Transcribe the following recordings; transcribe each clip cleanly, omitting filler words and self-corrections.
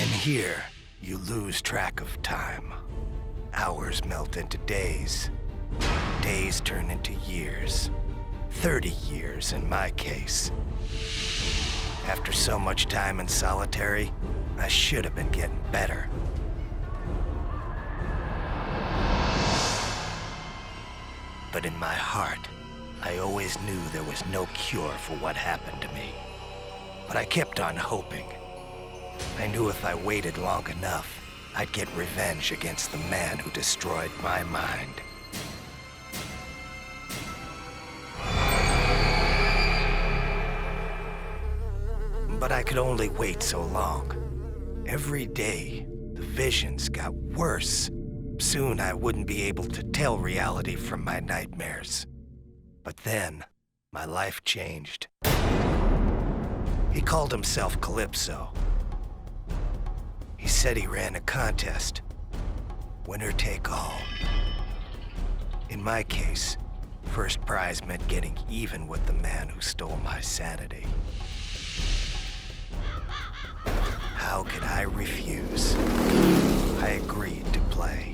In here, you lose track of time. Hours melt into days. Days turn into years. 30 years in my case. After so much time in solitary, I should have been getting better. But in my heart, I always knew there was no cure for what happened to me. But I kept on hoping. I knew if I waited long enough, I'd get revenge against the man who destroyed my mind. But I could only wait so long. Every day, the visions got worse. Soon I wouldn't be able to tell reality from my nightmares. But then, my life changed. He called himself Calypso. He said he ran a contest. Winner take all. In my case, first prize meant getting even with the man who stole my sanity. How could I refuse? I agreed to play.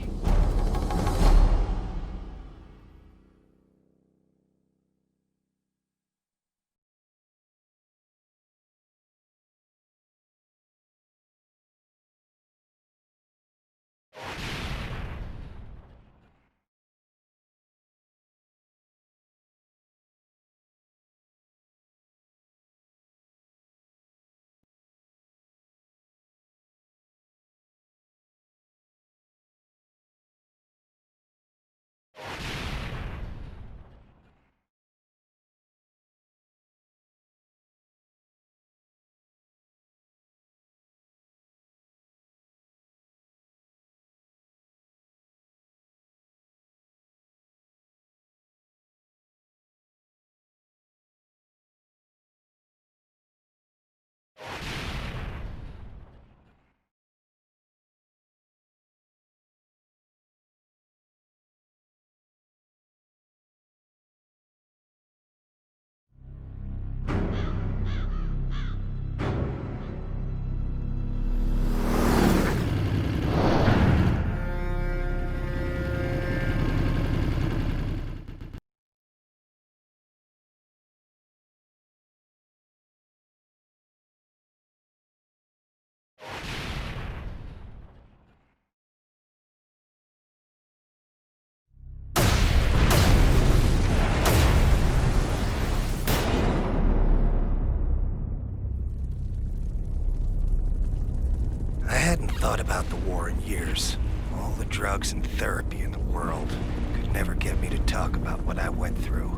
I hadn't thought about the war in years. All the drugs and therapy in the world could never get me to talk about what I went through.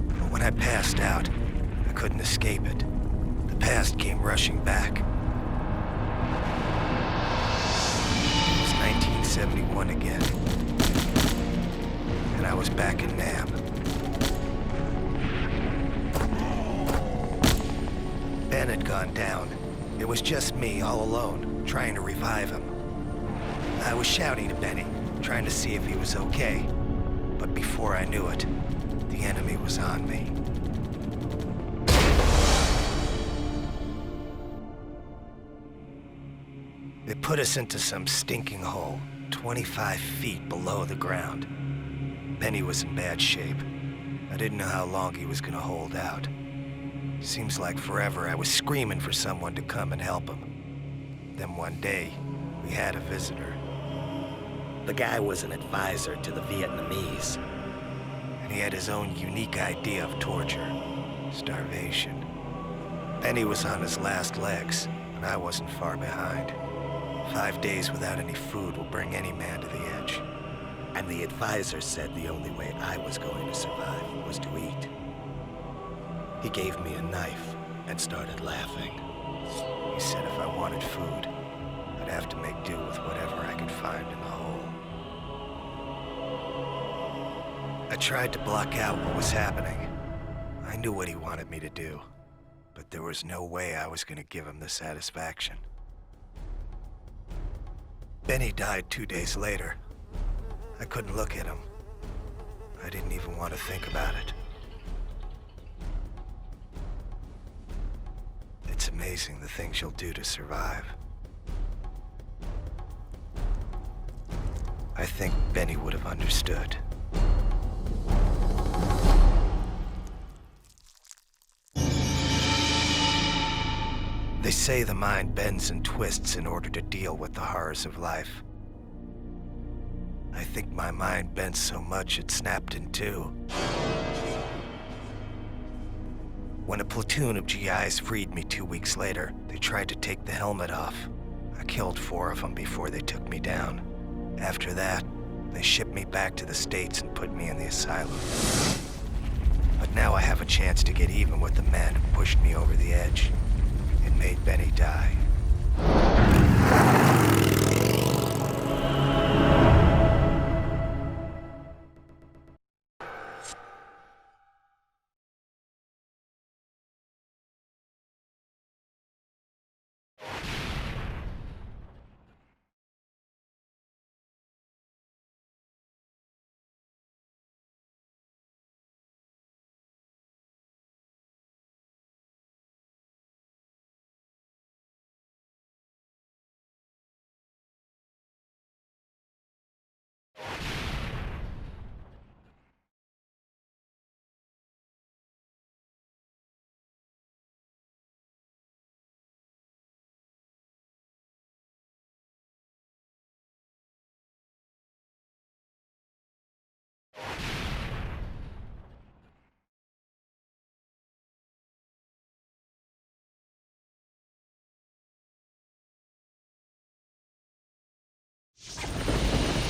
But when I passed out, I couldn't escape it. The past came rushing back. It was 1971 again. And I was back in Nam. Ben had gone down. It was just me, all alone, trying to revive him. I was shouting to Benny, trying to see if he was okay. But before I knew it, the enemy was on me. They put us into some stinking hole, 25 feet below the ground. Benny was in bad shape. I didn't know how long he was gonna hold out. Seems like forever I was screaming for someone to come and help him. Then one day, we had a visitor. The guy was an advisor to the Vietnamese. And he had his own unique idea of torture. Starvation. Benny was on his last legs, and I wasn't far behind. 5 days without any food will bring any man to the edge. And the advisor said the only way I was going to survive was to eat. He gave me a knife and started laughing. He said if I wanted food, I'd have to make do with whatever I could find in the hole. I tried to block out what was happening. I knew what he wanted me to do, but there was no way I was going to give him the satisfaction. Benny died 2 days later. I couldn't look at him. I didn't even want to think about it. It's amazing the things you'll do to survive. I think Benny would have understood. They say the mind bends and twists in order to deal with the horrors of life. I think my mind bent so much it snapped in two. When a platoon of GIs freed me 2 weeks later, they tried to take the helmet off. I killed 4 of them before they took me down. After that, they shipped me back to the States and put me in the asylum. But now I have a chance to get even with the man who pushed me over the edge and made Benny die.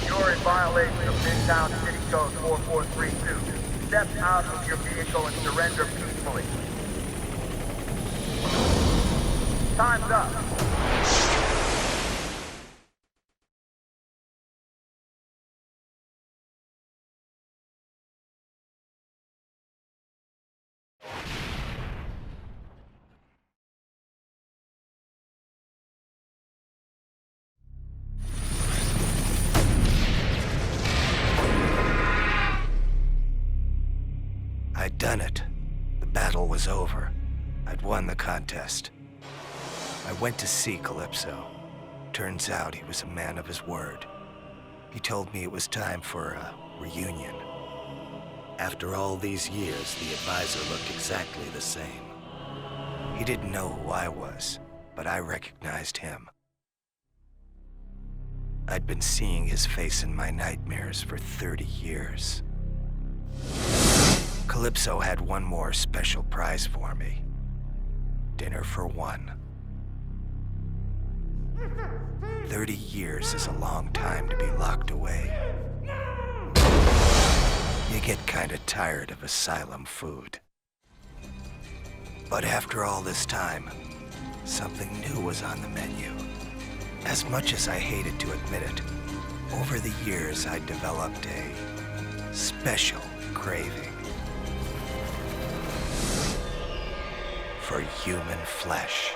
You're in violation of Midtown City Code 4432. Step out of your vehicle and surrender peacefully. Time's up. I'd done it. The battle was over. I'd won the contest. I went to see Calypso. Turns out he was a man of his word. He told me it was time for a reunion. After all these years, the advisor looked exactly the same. He didn't know who I was, but I recognized him. I'd been seeing his face in my nightmares for 30 years. Calypso had one more special prize for me. Dinner for one. 30 years is a long time to be locked away. You get kinda tired of asylum food. But after all this time, something new was on the menu. As much as I hated to admit it, over the years I developed a special craving for human flesh.